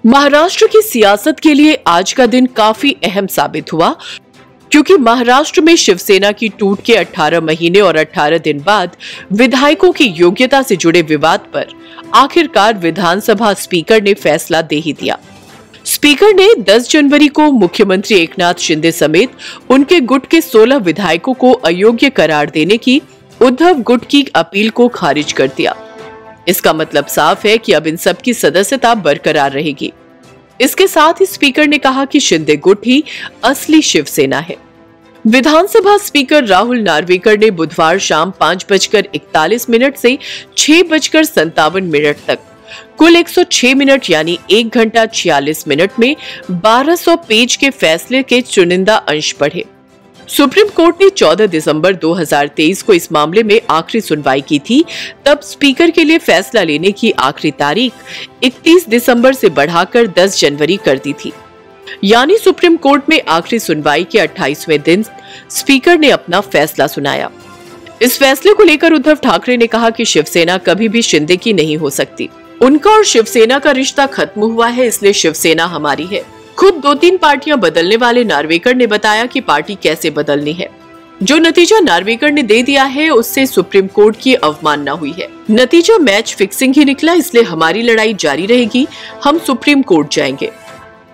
महाराष्ट्र की सियासत के लिए आज का दिन काफी अहम साबित हुआ, क्योंकि महाराष्ट्र में शिवसेना की टूट के 18 महीने और 18 दिन बाद विधायकों की योग्यता से जुड़े विवाद पर आखिरकार विधानसभा स्पीकर ने फैसला दे ही दिया। स्पीकर ने 10 जनवरी को मुख्यमंत्री एकनाथ शिंदे समेत उनके गुट के 16 विधायकों को अयोग्य करार देने की उद्धव गुट की अपील को खारिज कर दिया। इसका मतलब साफ है कि अब इन सब की सदस्यता बरकरार रहेगी। इसके साथ ही स्पीकर ने कहा कि शिंदे गुट ही असली शिवसेना है। विधानसभा स्पीकर राहुल नार्वेकर ने बुधवार शाम 5:41 से 6:57 तक कुल 106 मिनट यानी 1 घंटा 46 मिनट में 1200 पेज के फैसले के चुनिंदा अंश पढ़े। सुप्रीम कोर्ट ने 14 दिसंबर 2023 को इस मामले में आखिरी सुनवाई की थी। तब स्पीकर के लिए फैसला लेने की आखिरी तारीख 31 दिसंबर से बढ़ाकर 10 जनवरी कर दी थी। यानी सुप्रीम कोर्ट में आखिरी सुनवाई के 28वें दिन स्पीकर ने अपना फैसला सुनाया। इस फैसले को लेकर उद्धव ठाकरे ने कहा कि शिवसेना कभी भी शिंदे की नहीं हो सकती। उनका और शिवसेना का रिश्ता खत्म हुआ है, इसलिए शिवसेना हमारी है। खुद 2-3 पार्टियां बदलने वाले नार्वेकर ने बताया कि पार्टी कैसे बदलनी है। जो नतीजा नार्वेकर ने दे दिया है उससे सुप्रीम कोर्ट की अवमानना हुई है। नतीजा मैच फिक्सिंग ही निकला, इसलिए हमारी लड़ाई जारी रहेगी। हम सुप्रीम कोर्ट जाएंगे।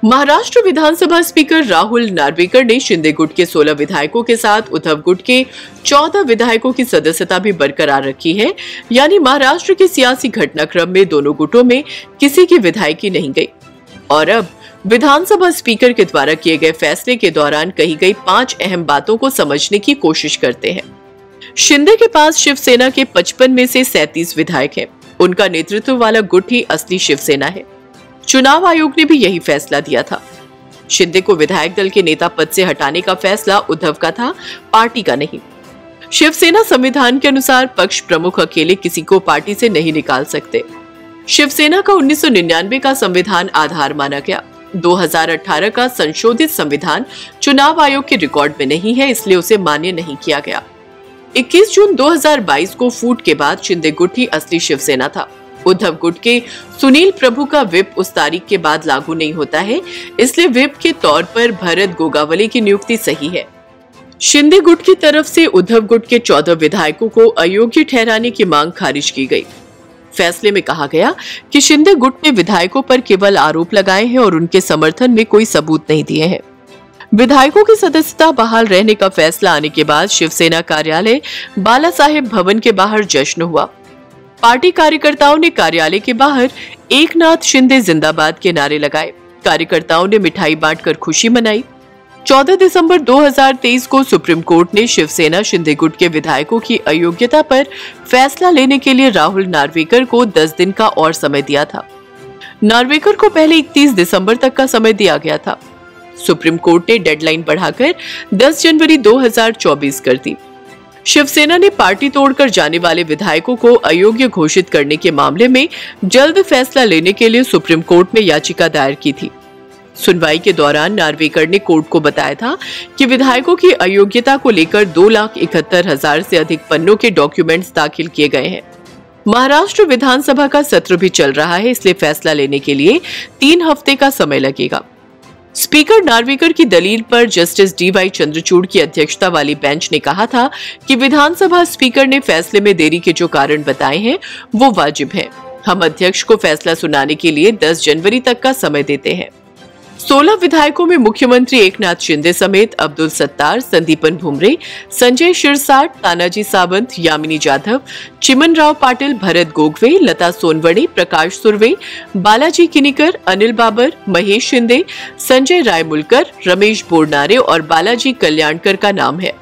महाराष्ट्र विधानसभा स्पीकर राहुल नार्वेकर ने शिंदे गुट के 16 विधायकों के साथ उद्धव गुट के 14 विधायकों की सदस्यता भी बरकरार रखी है। यानी महाराष्ट्र के सियासी घटनाक्रम में दोनों गुटों में किसी की विधायकी नहीं गई। और अब विधानसभा स्पीकर के द्वारा किए गए फैसले के दौरान कही गई 5 अहम बातों को समझने की कोशिश करते हैं। शिंदे के पास शिवसेना के 55 में से 37 विधायक हैं। उनका नेतृत्व वाला गुट ही असली शिवसेना है। चुनाव आयोग ने भी यही फैसला दिया था। शिंदे को विधायक दल के नेता पद से हटाने का फैसला उद्धव का था, पार्टी का नहीं। शिवसेना संविधान के अनुसार पक्ष प्रमुख अकेले किसी को पार्टी से नहीं निकाल सकते। शिवसेना का 1999 का संविधान आधार माना गया। 2018 का संशोधित संविधान चुनाव आयोग के रिकॉर्ड में नहीं है, इसलिए उसे मान्य नहीं किया गया। 21 जून 2022 को फूट के बाद शिंदे गुट ही असली शिवसेना था। उद्धव गुट के सुनील प्रभु का व्हिप उस तारीख के बाद लागू नहीं होता है, इसलिए व्हिप के तौर पर भरत गोगावले की नियुक्ति सही है। शिंदे गुट की तरफ से उद्धव गुट के 14 विधायकों को अयोग्य ठहराने की मांग खारिज की गई। फैसले में कहा गया कि शिंदे गुट ने विधायकों पर केवल आरोप लगाए हैं और उनके समर्थन में कोई सबूत नहीं दिए हैं। विधायकों की सदस्यता बहाल रहने का फैसला आने के बाद शिवसेना कार्यालय बाला साहेब भवन के बाहर जश्न हुआ। पार्टी कार्यकर्ताओं ने कार्यालय के बाहर एकनाथ शिंदे जिंदाबाद के नारे लगाए। कार्यकर्ताओं ने मिठाई बांटकर खुशी मनाई। 14 दिसंबर 2023 को सुप्रीम कोर्ट ने शिवसेना शिंदे गुट के विधायकों की अयोग्यता पर फैसला लेने के लिए राहुल नार्वेकर को 10 दिन का और समय दिया था। नार्वेकर को पहले 31 दिसंबर तक का समय दिया गया था। सुप्रीम कोर्ट ने डेडलाइन बढ़ाकर 10 जनवरी 2024 कर दी। शिवसेना ने पार्टी तोड़कर जाने वाले विधायकों को अयोग्य घोषित करने के मामले में जल्द फैसला लेने के लिए सुप्रीम कोर्ट में याचिका दायर की थी। सुनवाई के दौरान नार्वेकर ने कोर्ट को बताया था कि विधायकों की अयोग्यता को लेकर 2,71,000 से अधिक पन्नों के डॉक्यूमेंट्स दाखिल किए गए हैं। महाराष्ट्र विधानसभा का सत्र भी चल रहा है, इसलिए फैसला लेने के लिए 3 हफ्ते का समय लगेगा। स्पीकर नार्वेकर की दलील पर जस्टिस DY चंद्रचूड़ की अध्यक्षता वाली बेंच ने कहा था कि विधानसभा स्पीकर ने फैसले में देरी के जो कारण बताए हैं वो वाजिब हैं। हम अध्यक्ष को फैसला सुनाने के लिए 10 जनवरी तक का समय देते हैं। 16 विधायकों में मुख्यमंत्री एकनाथ शिंदे समेत अब्दुल सत्तार, संदीपन भुमरे, संजय शिरसाट, तानाजी सावंत, यामिनी जाधव, चिमन राव पाटिल, भरत गोगवे, लता सोनवणे, प्रकाश सुर्वे, बालाजी किनीकर, अनिल बाबर, महेश शिंदे, संजय रायमुलकर, रमेश बोरनारे और बालाजी कल्याणकर का नाम है।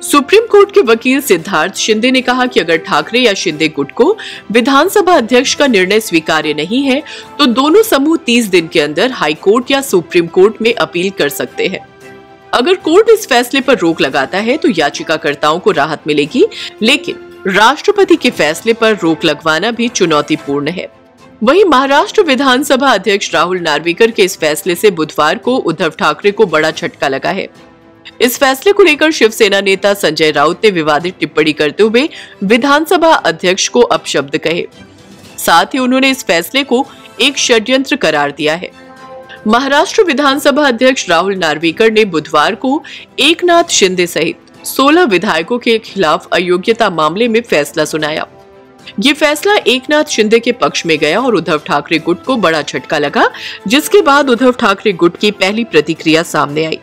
सुप्रीम कोर्ट के वकील सिद्धार्थ शिंदे ने कहा कि अगर ठाकरे या शिंदे गुट को विधानसभा अध्यक्ष का निर्णय स्वीकार्य नहीं है तो दोनों समूह 30 दिन के अंदर हाई कोर्ट या सुप्रीम कोर्ट में अपील कर सकते हैं। अगर कोर्ट इस फैसले पर रोक लगाता है तो याचिकाकर्ताओं को राहत मिलेगी, लेकिन राष्ट्रपति के फैसले पर रोक लगवाना भी चुनौतीपूर्ण है। वहीं महाराष्ट्र विधानसभा अध्यक्ष राहुल नार्वेकर के इस फैसले से बुधवार को उद्धव ठाकरे को बड़ा झटका लगा है। इस फैसले को लेकर शिवसेना नेता संजय राउत ने विवादित टिप्पणी करते हुए विधानसभा अध्यक्ष को अपशब्द कहे। साथ ही उन्होंने इस फैसले को एक षड्यंत्र करार दिया है। महाराष्ट्र विधानसभा अध्यक्ष राहुल नार्वेकर ने बुधवार को एकनाथ शिंदे सहित 16 विधायकों के खिलाफ अयोग्यता मामले में फैसला सुनाया। ये फैसला एकनाथ शिंदे के पक्ष में गया और उद्धव ठाकरे गुट को बड़ा झटका लगा, जिसके बाद उद्धव ठाकरे गुट की पहली प्रतिक्रिया सामने आई।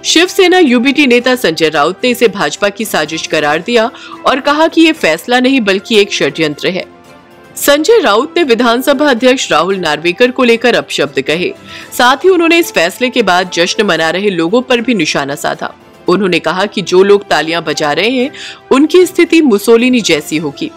शिवसेना यूबीटी नेता संजय राउत ने इसे भाजपा की साजिश करार दिया और कहा कि ये फैसला नहीं बल्कि एक षड्यंत्र है। संजय राउत ने विधानसभा अध्यक्ष राहुल नार्वेकर को लेकर अपशब्द कहे। साथ ही उन्होंने इस फैसले के बाद जश्न मना रहे लोगों पर भी निशाना साधा। उन्होंने कहा कि जो लोग तालियां बजा रहे हैं उनकी स्थिति मुसोलिनी जैसी होगी।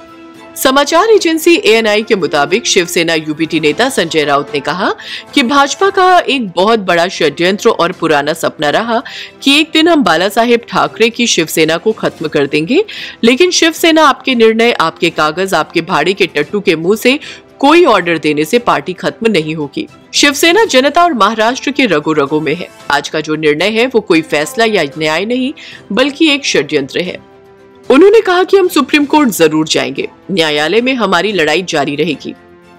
समाचार एजेंसी ANI के मुताबिक शिवसेना यूबीटी नेता संजय राउत ने कहा कि भाजपा का एक बहुत बड़ा षड्यंत्र और पुराना सपना रहा कि एक दिन हम बाला साहेब ठाकरे की शिवसेना को खत्म कर देंगे, लेकिन शिवसेना आपके निर्णय, आपके कागज, आपके भाड़े के टट्टू के मुंह से कोई ऑर्डर देने से पार्टी खत्म नहीं होगी। शिवसेना जनता और महाराष्ट्र के रगो रगों में है। आज का जो निर्णय है वो कोई फैसला या न्याय नहीं बल्कि एक षड्यंत्र है। उन्होंने कहा कि हम सुप्रीम कोर्ट जरूर जाएंगे, न्यायालय में हमारी लड़ाई जारी रहेगी।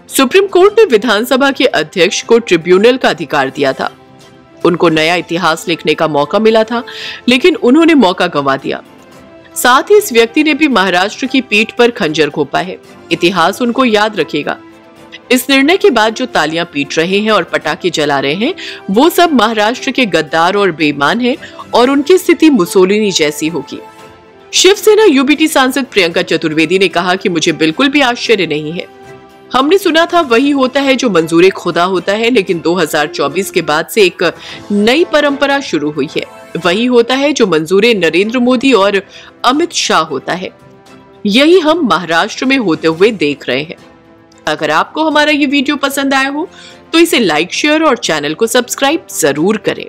सुप्रीम कोर्ट ने विधानसभा के अध्यक्ष को ट्रिब्यूनल का अधिकार दिया था। उनको नया इतिहास लिखने का मौका मिला था, लेकिन उन्होंने मौका गंवा दिया। साथ ही इस व्यक्ति ने भी महाराष्ट्र की पीठ पर खंजर घोंपा है। इतिहास उनको याद रखेगा। इस निर्णय के बाद जो तालियां पीट रहे हैं और पटाखे जला रहे हैं, वो सब महाराष्ट्र के गद्दार और बेईमान हैं और उनकी स्थिति मुसोलिनी जैसी होगी। शिवसेना यूबीटी सांसद प्रियंका चतुर्वेदी ने कहा कि मुझे बिल्कुल भी आश्चर्य नहीं है। हमने सुना था वही होता है जो मंजूर खुदा होता है, लेकिन 2024 के बाद से एक नई परंपरा शुरू हुई है। वही होता है जो मंजूर नरेंद्र मोदी और अमित शाह होता है। यही हम महाराष्ट्र में होते हुए देख रहे हैं। अगर आपको हमारा ये वीडियो पसंद आया हो तो इसे लाइक, शेयर और चैनल को सब्सक्राइब जरूर करें।